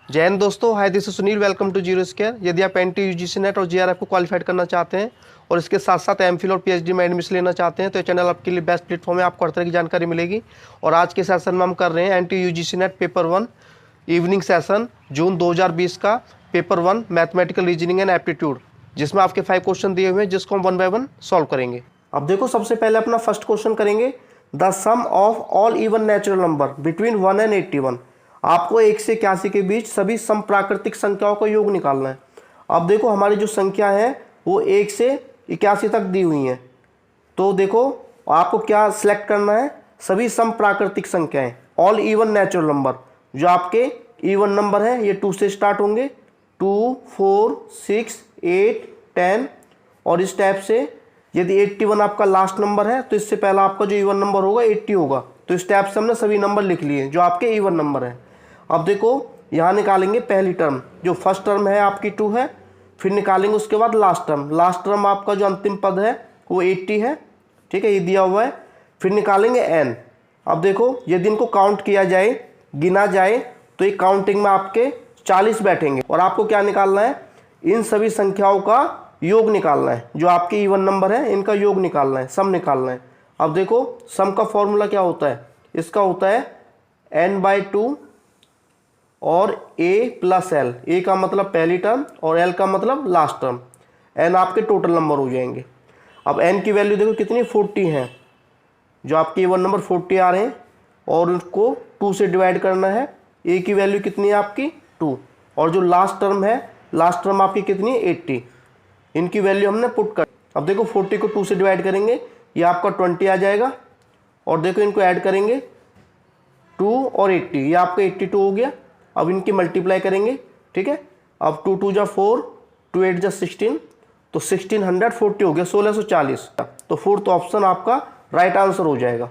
जय हिंद दोस्तों, hi this is Sunil. Welcome to zero square. यदि आप एनटी यूजीसी नेट और जीआरएफ को क्वालिफाइड करना चाहते हैं और इसके साथ साथ एमफिल और पीएचडी में एडमिशन लेना चाहते हैं तो ये चैनल आपके लिए बेस्ट प्लेटफॉर्म है। आपको हर तरह की जानकारी मिलेगी। और आज के सेशन में हम कर रहे हैं NT UGC NET paper 1 evening session June 2020 का paper 1 mathematical reasoning and aptitude, जिसमें आपके 5 क्वेश्चन दिए हुए हैं जिसको हम 1 बाय 1 सॉल्व करेंगे। अब देखो, सबसे पहले अपना फर्स्ट क्वेश्चन करेंगे। The sum of all even natural number between 1 and 81। आपको 1 से 81 के बीच सभी सम प्राकृतिक संख्याओं का योग निकालना है। अब देखो, हमारी जो संख्या है वो 1 से 81 तक दी हुई है। तो देखो, आपको क्या सिलेक्ट करना है? सभी सम प्राकृतिक संख्याएं, ऑल इवन नेचुरल नंबर। जो आपके इवन नंबर है ये 2 से स्टार्ट होंगे, 2, 4, 6, 8, 10। और इस टाइप से यदि 81 आपका लास्ट नंबर है तो इससे पहला आपका जो इवन नंबर होगा 80 होगा। तो इस टाइप से हमने सभी नंबर लिख लिए जो आपके इवन नंबर है। अब देखो, यहाँ निकालेंगे पहली टर्म। जो फर्स्ट टर्म है आपकी 2 है, फिर निकालेंगे उसके बाद लास्ट टर्म। लास्ट टर्म आपका जो अंतिम पद है वो 80 है, ठीक है, ये दिया हुआ है। फिर निकालेंगे n। अब देखो, यदि इनको काउंट किया जाए, गिना जाए, तो ये काउंटिंग में आपके 40 बैठेंगे। और आपको क्या निकालना है? इन सभी संख्याओं का योग निकालना है। जो आपके इवन नंबर है इनका योग निकालना है, सम निकालना है। अब देखो, सम का फॉर्मूला क्या होता है? इसका होता है n/2 और a प्लस l। a का मतलब पहली टर्म और l का मतलब लास्ट टर्म। n आपके टोटल नंबर हो जाएंगे। अब n की वैल्यू देखो कितनी, 40 है। जो आपके इवन नंबर 40 आ रहे हैं और उनको 2 से डिवाइड करना है। a की वैल्यू कितनी है आपकी, 2। और जो लास्ट टर्म है, लास्ट टर्म आपकी कितनी है, 80। इनकी वैल्यू हमने पुट कर। अब देखो, 40 को 2 से डिवाइड करेंगे, ये आपका 20 आ जाएगा। और देखो, इनको ऐड करेंगे 2 और 80, ये आपका 82 हो गया। अब इनकी मल्टीप्लाई करेंगे, ठीक है। अब 2 2 जा 4, 2 8 जा 16, तो 1640 हो गया, 1640। तो फोर्थ ऑप्शन आपका राइट आंसर हो जाएगा।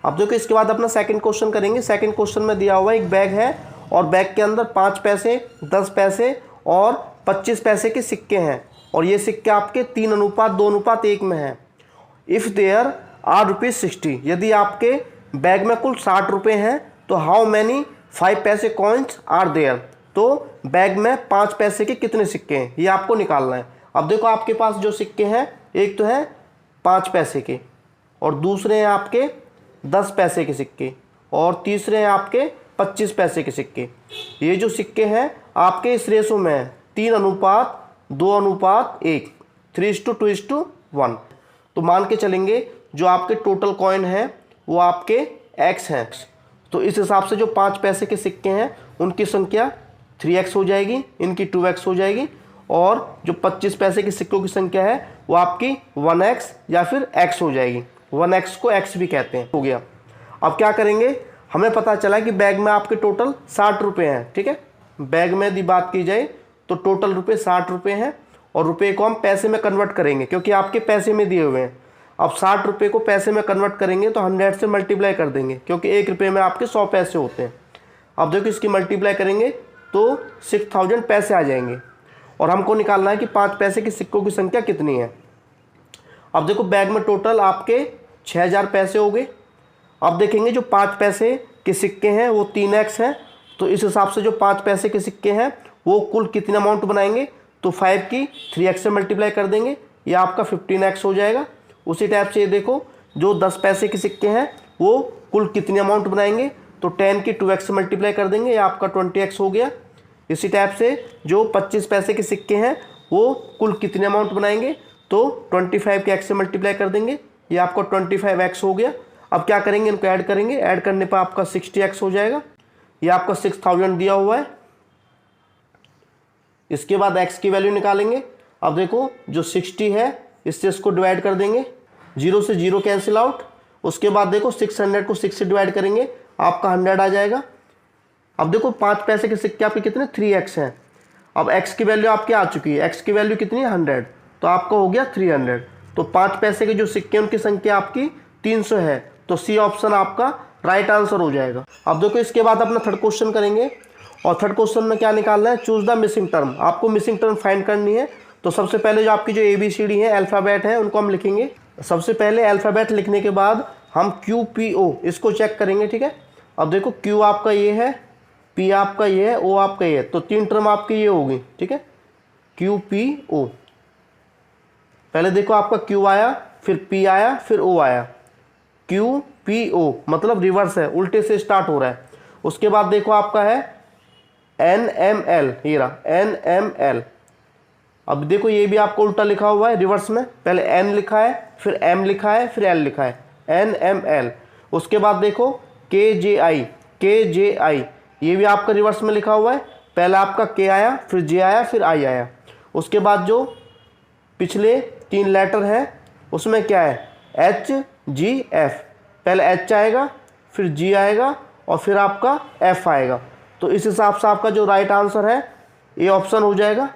अब देखो, इसके बाद अपना सेकंड क्वेश्चन करेंगे। सेकंड क्वेश्चन में दिया हुआ एक बैग है और बैग के अंदर 5 पैसे, 10 पैसे और 25 पैसे के सिक्के हैं। और ये सिक्के आपके 3:2:1 में हैं। इफ़ देयर आर ₹60, यदि आपके बैग में कुल 60 रुपये हैं तो हाउ मैनी 5 पैसे कॉइन्स आर देयर। तो बैग में 5 पैसे के कितने सिक्के हैं ये आपको निकालना है। अब देखो, आपके पास जो सिक्के हैं, एक तो है 5 पैसे के, और दूसरे हैं आपके 10 पैसे के सिक्के, और तीसरे हैं आपके 25 पैसे के सिक्के। ये जो सिक्के हैं आपके इस रेशो में है, 3:2:1, 3:2:1। तो मान के चलेंगे जो आपके टोटल कॉइन है वो आपके x हैं। तो इस हिसाब से जो 5 पैसे के सिक्के हैं उनकी संख्या 3x हो जाएगी, इनकी 2x हो जाएगी। और जो 25 पैसे के सिक्कों की संख्या है वो आपकी 1x या फिर x हो जाएगी। 1x को x भी कहते हैं। हो गया। अब क्या करेंगे? हमें पता चला कि बैग में आपके टोटल 60 रुपये हैं, ठीक है। बैग में यदि बात की जाए तो टोटल रुपये 60 रुपये हैं। और रुपये को हम पैसे में कन्वर्ट करेंगे क्योंकि आपके पैसे में दिए हुए हैं। अब 60 रुपये को पैसे में कन्वर्ट करेंगे तो 100 से मल्टीप्लाई कर देंगे क्योंकि 1 रुपये में आपके 100 पैसे होते हैं। अब देखो, इसकी मल्टीप्लाई करेंगे तो 6000 पैसे आ जाएंगे। और हमको निकालना है कि 5 पैसे के सिक्कों की संख्या कितनी है। अब देखो, बैग में टोटल आपके 6000 पैसे हो गए। अब देखेंगे जो 5 पैसे के सिक्के हैं वो 3x हैं। तो इस हिसाब से जो 5 पैसे के सिक्के हैं वो कुल कितने अमाउंट बनाएंगे, तो 5 की 3x से मल्टीप्लाई कर देंगे, ये आपका 15x हो जाएगा। उसी टाइप से ये देखो, जो 10 पैसे के सिक्के हैं वो कुल कितने अमाउंट बनाएंगे, तो 10 की 2x से मल्टीप्लाई कर देंगे, ये आपका 20x हो गया। इसी टाइप से जो 25 पैसे के सिक्के हैं वो कुल कितने अमाउंट बनाएंगे, तो 25 के x से मल्टीप्लाई कर देंगे, ये आपका 25x हो गया। अब क्या करेंगे? इनको ऐड करेंगे, ऐड करने पर आपका 60x हो जाएगा। ये आपका 6000 दिया हुआ है। इसके बाद x की वैल्यू निकालेंगे। अब देखो, जो 60 है इससे इसको डिवाइड कर देंगे, 0 से 0 कैंसिल आउट। उसके बाद देखो, 600 को 6 से डिवाइड करेंगे, आपका 100 आ जाएगा। अब देखो, 5 पैसे के सिक्के आपके कितने, 3x हैं। अब x की वैल्यू आपकी आ चुकी है, x की वैल्यू कितनी है, 100, तो आपका हो गया 300। तो 5 पैसे के जो सिक्के उनकी संख्या आपकी 300 है। तो सी ऑप्शन आपका राइट आंसर हो जाएगा। अब देखो, इसके बाद अपना थर्ड क्वेश्चन करेंगे। और थर्ड क्वेश्चन में क्या निकालना है, चूज द मिसिंग टर्म। आपको मिसिंग टर्म फाइंड करनी है। तो सबसे पहले जो आपकी जो ABCD है, अल्फ़ाबेट है, उनको हम लिखेंगे। सबसे पहले अल्फ़ाबेट लिखने के बाद हम QPO इसको चेक करेंगे, ठीक है। अब देखो, Q आपका ये है, पी आपका ये है, ओ आपका ये है, तो 3 टर्म आपकी ये होगी, ठीक है, क्यू पी ओ। पहले देखो आपका क्यू आया, फिर पी आया, फिर ओ आया, क्यू पी ओ, मतलब रिवर्स है, उल्टे से स्टार्ट हो रहा है। उसके बाद देखो आपका है एन एम एल, ये रहा एन एम एल। अब देखो ये भी आपको उल्टा लिखा हुआ है रिवर्स में, पहले एन लिखा है, फिर एम लिखा है, फिर एल लिखा है, एन एम एल। उसके बाद देखो के जे आई, के जे आई, ये भी आपका रिवर्स में लिखा हुआ है, पहले आपका के आया, फिर जे आया, फिर आई आया। उसके बाद जो पिछले 3 लेटर है उसमें क्या है, एच जी एफ, पहले एच आएगा, फिर जी आएगा, और फिर आपका एफ आएगा। तो इस हिसाब से आपका जो राइट आंसर है ये ऑप्शन हो जाएगा।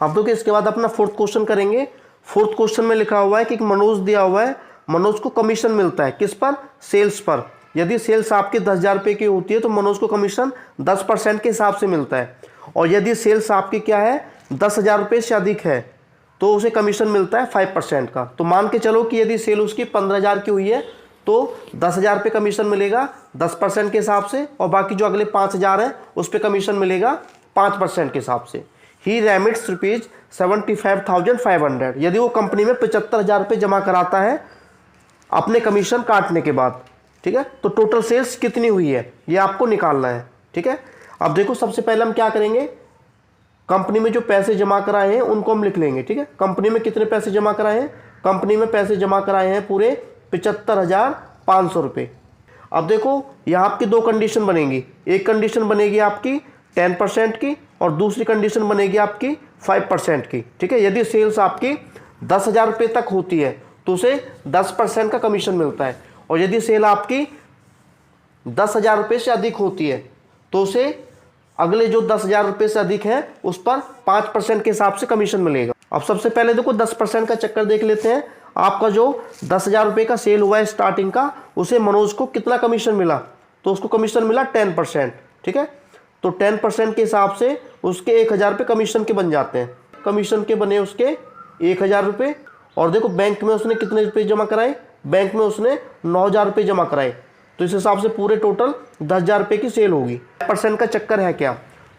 आप देखिए इसके बाद अपना 4th क्वेश्चन करेंगे। 4th क्वेश्चन में लिखा हुआ है कि मनोज दिया हुआ है, मनोज को कमीशन मिलता है किस पर, सेल्स पर। यदि सेल्स आपकी 10,000 रुपये की होती है तो मनोज को कमीशन 10% के हिसाब से मिलता है, और यदि सेल्स आपकी क्या है 10,000 रुपये से अधिक है तो उसे कमीशन मिलता है 5% का। तो मान के चलो कि यदि सेल उसकी 15,000 की हुई है तो 10,000 रुपये कमीशन मिलेगा 10% के हिसाब से, और बाकी जो अगले 5,000 है उस पर कमीशन मिलेगा 5% के हिसाब से। ही रेमिट्स रुपीज 75,500, यदि वो कंपनी में 75,000 रुपये जमा कराता है अपने कमीशन काटने के बाद, ठीक है। तो टोटल सेल्स कितनी हुई है ये आपको निकालना है, ठीक है। अब देखो सबसे पहले हम क्या करेंगे, कंपनी में जो पैसे जमा कराए हैं उनको हम लिख लेंगे, ठीक है। कंपनी में कितने पैसे जमा कराए हैं, कंपनी में पैसे जमा कराए हैं पूरे 75,500 रुपये। अब देखो यहाँ आपकी 2 कंडीशन बनेगी, एक कंडीशन बनेगी आपकी 10% की और दूसरी कंडीशन बनेगी आपकी 5% की, ठीक है। यदि सेल्स आपकी 10,000 रुपये तक होती है तो उसे 10% का कमीशन मिलता है, और यदि सेल आपकी 10,000 रुपये से अधिक होती है तो उसे अगले जो 10,000 रुपये से अधिक है उस पर 5% के हिसाब से कमीशन मिलेगा। अब सबसे पहले देखो 10% का चक्कर देख लेते हैं। आपका जो 10,000 रुपये का सेल हुआ है स्टार्टिंग का, उसे मनोज को कितना कमीशन मिला, तो उसको कमीशन मिला 10%, ठीक है। तो 10% के हिसाब से उसके 1,000 रुपये कमीशन के बन जाते हैं, कमीशन के बने उसके 1,000 रुपये। और देखो बैंक में उसने कितने रुपये जमा कराए, बैंक में उसने 9,000 रुपये जमा कराए, तो इस हिसाब से पूरे टोटल 10,000 रुपये की सेल होगी। % का चक्कर है क्या,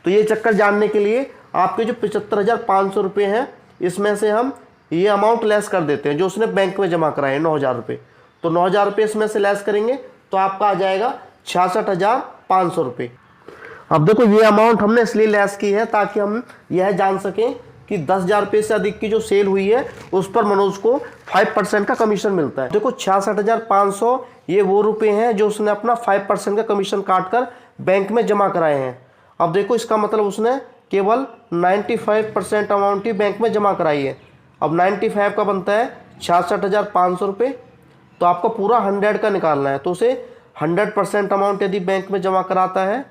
तो ये चक्कर जानने के लिए आपके जो 75,500 रुपये हैं इसमें से हम ये अमाउंट लेस कर देते हैं जो उसने बैंक में जमा कराए 9,000 रुपये। तो 9,000 रुपये इसमें से लेस करेंगे तो आपका आ जाएगा 66,500 रुपये। अब देखो ये अमाउंट हमने इसलिए लेस की है ताकि हम यह जान सकें कि 10,000 रुपये से अधिक की जो सेल हुई है उस पर मनोज को 5% का कमीशन मिलता है। देखो 66,500 ये वो रुपये हैं जो उसने अपना 5% का कमीशन काट कर बैंक में जमा कराए हैं। अब देखो इसका मतलब उसने केवल 95% अमाउंट ही बैंक में जमा कराई है। अब 95 का बनता है 66,500 रुपये, तो आपको पूरा 100 का निकालना है। तो उसे 100% अमाउंट यदि बैंक में जमा कराता है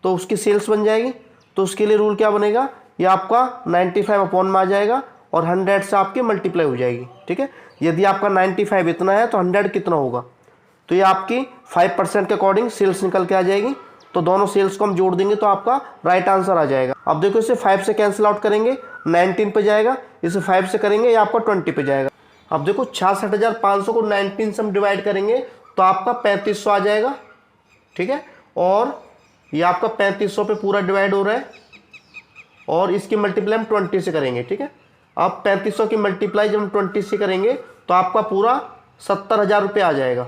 तो उसकी सेल्स बन जाएगी। तो उसके लिए रूल क्या बनेगा, ये आपका 95 अपॉन में आ जाएगा और 100 से आपकी मल्टीप्लाई हो जाएगी, ठीक है। यदि आपका 95 इतना है तो 100 कितना होगा, तो ये आपकी 5% के अकॉर्डिंग सेल्स निकल के आ जाएगी। तो दोनों सेल्स को हम जोड़ देंगे तो आपका राइट आंसर आ जाएगा। अब देखो इसे 5 से कैंसिल आउट करेंगे 19 पे जाएगा, इसे 5 से करेंगे ये आपका 20 पे जाएगा। अब देखो 66,500 को 19 से हम डिवाइड करेंगे तो आपका 3500 आ जाएगा, ठीक है। और ये आपका 3500 पे पूरा डिवाइड हो रहा है और इसकी मल्टीप्लाई हम 20 से करेंगे, ठीक है। अब 3500 की मल्टीप्लाई जब हम 20 से करेंगे तो आपका पूरा 70,000 रुपये आ जाएगा।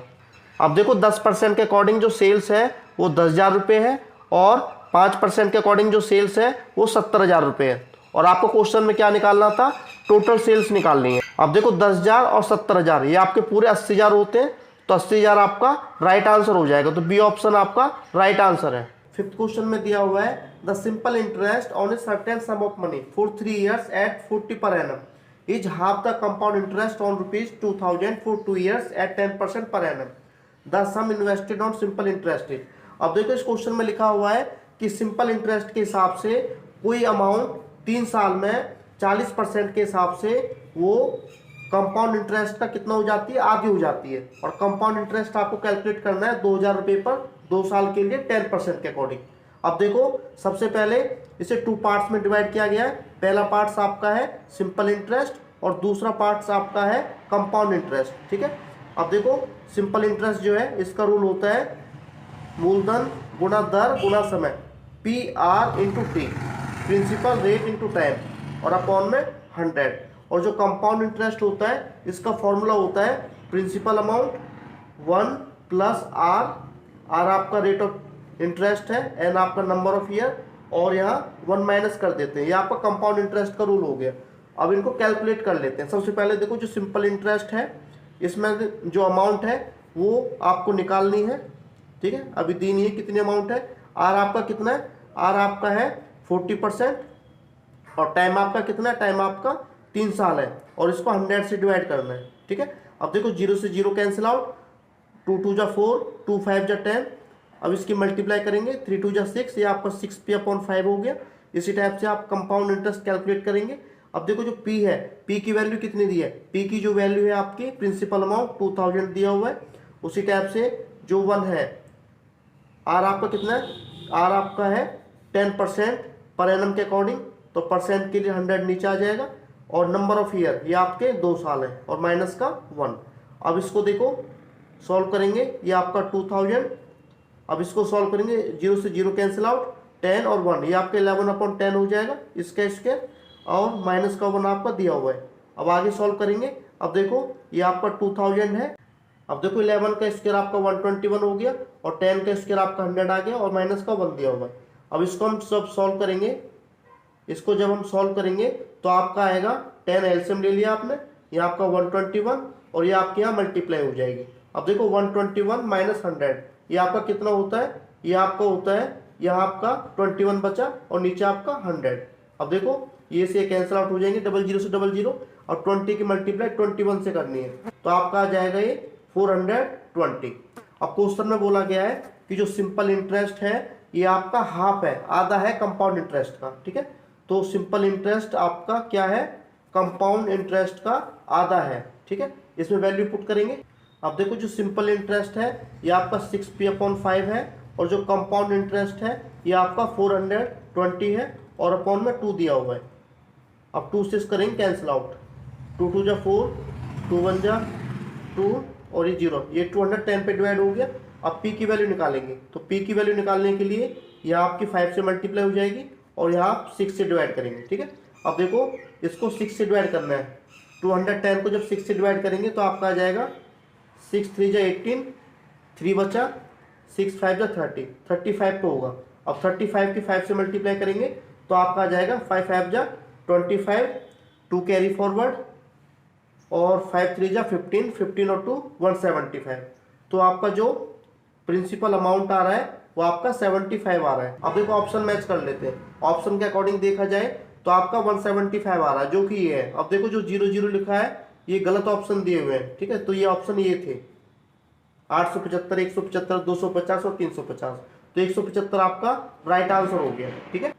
अब देखो 10% के अकॉर्डिंग जो सेल्स है वो 10,000 रुपये है और 5% के अकॉर्डिंग जो सेल्स है वो 70,000 रुपये है। और आपको क्वेश्चन में क्या निकालना था, टोटल सेल्स निकालनी है। अब देखो 10,000 और 70,000 ये आपके पूरे 80,000 होते हैं, तो 80,000 आपका राइट आंसर हो जाएगा। तो बी ऑप्शन आपका राइट आंसर है। 5th क्वेश्चन में दिया हुआ है the simple interest on a certain sum of money for 3 years at 40 per annum is half the compound interest on ₹2,000 for 2 years at 10% per annum। The sum invested on simple interest is. अब देखो इस question में लिखा हुआ है कि simple interest के हिसाब से कोई अमाउंट 3 साल में 40% के हिसाब से वो कंपाउंड इंटरेस्ट का कितना हो जाती है, आधी हो जाती है। और कंपाउंड इंटरेस्ट आपको कैलकुलेट करना है 2,000 रुपये पर 2 साल के लिए 10% के अकॉर्डिंग। अब देखो सबसे पहले इसे 2 पार्ट्स में डिवाइड किया गया है। पहला पार्ट्स आपका है सिंपल इंटरेस्ट और दूसरा पार्ट्स आपका है कंपाउंड इंटरेस्ट, ठीक है। अब देखो सिंपल इंटरेस्ट जो है इसका रूल होता है मूलधन गुना दर गुना समय, P R into T, principal rate into time और अपॉन में 100। और जो कंपाउंड इंटरेस्ट होता है इसका फॉर्मूला होता है principal amount 1 plus R, R आपका रेट ऑफ इंटरेस्ट है, एन आपका नंबर ऑफ ईयर, और यहाँ 1 माइनस कर देते हैं। ये आपका कंपाउंड इंटरेस्ट का रूल हो गया। अब इनको कैलकुलेट कर लेते हैं। सबसे पहले देखो जो सिंपल इंटरेस्ट है इसमें जो अमाउंट है वो आपको निकालनी है, ठीक है। अभी दी नहीं है कितनी अमाउंट है। आर आपका कितना है, आर आपका है 40% और टाइम आपका कितना है, टाइम आपका 3 साल है और इसको 100 से डिवाइड करना है, ठीक है। अब देखो 0 से 0 कैंसिल आउट, 2 2 जा 4, 2 5 जा 10। अब इसकी मल्टीप्लाई करेंगे, 3 2 जा 6, ये आपका 6p/5 हो गया। इसी टाइप से आप कंपाउंड इंटरेस्ट कैलकुलेट करेंगे। अब देखो जो P है, P की वैल्यू कितनी दी है, P की जो वैल्यू है आपकी प्रिंसिपल अमाउंट 2000 दिया हुआ है। उसी टाइप से जो 1 है, R आपका कितना है, R आपका है 10% पर एनम के अकॉर्डिंग, तो परसेंट के लिए 100 नीचे आ जाएगा। और नंबर ऑफ ईयर ये आपके 2 साल है और माइनस का 1। अब इसको देखो सॉल्व करेंगे, ये आपका 2000। अब इसको सॉल्व करेंगे, 0 से 0 कैंसिल आउट, 10 और 1, ये आपके 11/10 हो जाएगा इसका स्क्वायर, और माइनस का 1 आपका दिया हुआ है। अब आगे सॉल्व करेंगे। अब देखो ये आपका 2000 है। अब देखो 11 का स्क्वायर आपका 121 हो गया और 10 का स्क्वायर आपका 100 आ गया और माइनस का 1 दिया हुआ है। अब इसको हम सब सॉल्व करेंगे। इसको जब हम सॉल्व करेंगे तो आपका आएगा 10 एलसीएम ले लिया आपने, ये आपका 121 और ये आपके यहाँ मल्टीप्लाई हो जाएगी। अब देखो 121 माइनस 100 ये आपका कितना होता है, ये आपका होता है यहाँ आपका 21 बचा और नीचे आपका 100। अब देखो ये से कैंसिल आउट हो जाएंगे, 00 से 00 और 20 की मल्टीप्लाई 21 से करनी है, तो आपका आ जाएगा ये 420। अब क्वेश्चन में बोला गया है कि जो सिंपल इंटरेस्ट है ये आपका हाफ है, आधा है कंपाउंड इंटरेस्ट का, ठीक है। तो सिंपल इंटरेस्ट आपका क्या है, कंपाउंड इंटरेस्ट का आधा है, ठीक है। इसमें वैल्यू पुट करेंगे। अब देखो जो सिंपल इंटरेस्ट है ये आपका 6p/5 है और जो कंपाउंड इंटरेस्ट है ये आपका 420 है और अपॉन में 2 दिया हुआ है। अब 2 से करेंगे कैंसिल आउट, 2 2 जा 4, 2 1 जा 2 और ये 0, ये 210 पे डिवाइड हो गया। अब P की वैल्यू निकालेंगे, तो P की वैल्यू निकालने के लिए यहाँ आपकी 5 से मल्टीप्लाई हो जाएगी और यहाँ आप 6 से डिवाइड करेंगे, ठीक है। अब देखो इसको 6 से डिवाइड करना है, 210 को जब 6 से डिवाइड करेंगे तो आपका आ जाएगा 6 3 जा 18, 3 बचा, 6 5 जा 30, 35 पे होगा। अब 35 की 5 से मल्टीप्लाई करेंगे तो आपका आ जाएगा 5 5 जा 25, 2 कैरी फॉरवर्ड और 5 3 जा 15, 15 और 2 175। तो आपका जो प्रिंसिपल अमाउंट आ रहा है वो आपका 75 आ रहा है। अब देखो ऑप्शन मैच कर लेते हैं। ऑप्शन के अकॉर्डिंग देखा जाए तो आपका 175 आ रहा है, जो कि ये है। अब देखो जो 0 0 लिखा है ये गलत ऑप्शन दिए हुए हैं, ठीक है। तो ये ऑप्शन ये थे 875, 175, 250 और 350। तो 175 आपका राइट आंसर हो गया, ठीक है।